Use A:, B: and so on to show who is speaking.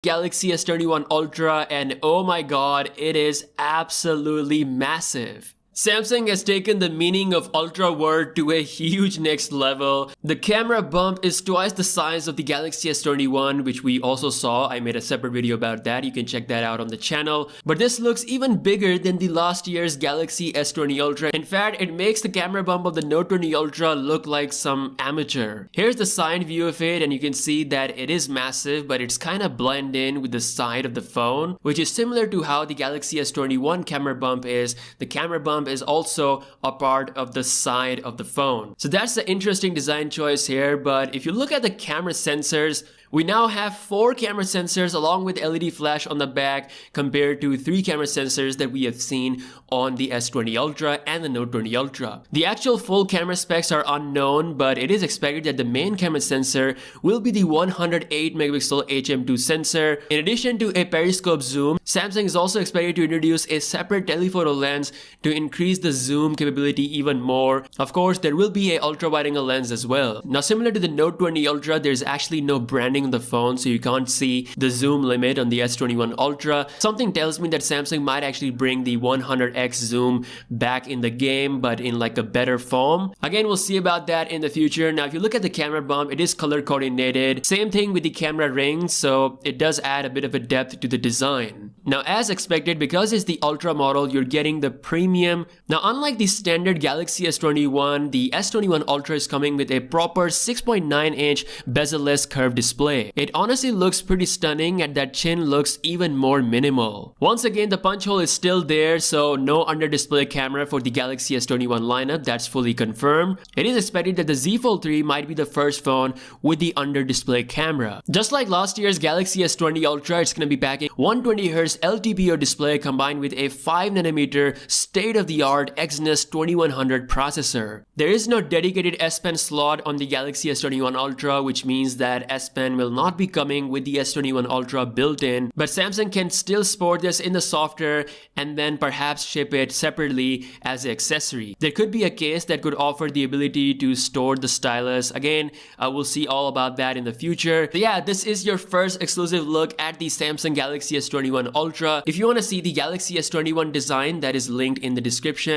A: Galaxy S21 Ultra, and oh my god, it is absolutely massive. Samsung has taken the meaning of Ultra word to a huge next level. The camera bump is twice the size of the Galaxy S21, which we also saw. I made a separate video about that. You can check that out on the channel. But this looks even bigger than the last year's Galaxy S20 Ultra. In fact, it makes the camera bump of the Note 20 Ultra look like some amateur. Here's the side view of it, and you can see that it is massive, but it's kind of blend in with the side of the phone, which is similar to how the Galaxy S21 camera bump is. The camera bump is also a part of the side of the phone. So that's the interesting design choice here. But if you look at the camera sensors, we now have 4 camera sensors along with LED flash on the back compared to 3 camera sensors that we have seen on the S20 Ultra and the Note 20 Ultra. The actual full camera specs are unknown, but it is expected that the main camera sensor will be the 108 megapixel HM2 sensor. In addition to a periscope zoom, Samsung is also expected to introduce a separate telephoto lens to increase the zoom capability even more. Of course, there will be a ultra wide angle lens as well. Now, similar to the Note 20 Ultra, there's actually no branding on the phone, so you can't see the zoom limit on the S21 Ultra. Something tells me that Samsung might actually bring the 100x zoom back in the game, but in like a better form. Again, we'll see about that in the future. Now, if you look at the camera bump, it is color coordinated. Same thing with the camera rings, so it does add a bit of a depth to the design. Now, as expected, because it's the Ultra model, you're getting the premium. Now, unlike the standard Galaxy S21, the S21 Ultra is coming with a proper 6.9-inch bezel-less curved display. It honestly looks pretty stunning, and that chin looks even more minimal. Once again, the punch hole is still there, so no under-display camera for the Galaxy S21 lineup. That's fully confirmed. It is expected that the Z Fold 3 might be the first phone with the under-display camera. Just like last year's Galaxy S20 Ultra, it's going to be packing 120Hz LTPO display combined with a 5nm state-of-the-art Exynos 2100 processor. There is no dedicated S Pen slot on the Galaxy S21 Ultra, which means that S Pen will not be coming with the S21 Ultra built in, but Samsung can still sport this in the software and then perhaps ship it separately as an accessory. There could be a case that could offer the ability to store the stylus. Again, we'll see all about that in the future. So yeah, this is your first exclusive look at the Samsung Galaxy S21 Ultra. If you want to see the Galaxy S21 design, that is linked in the description.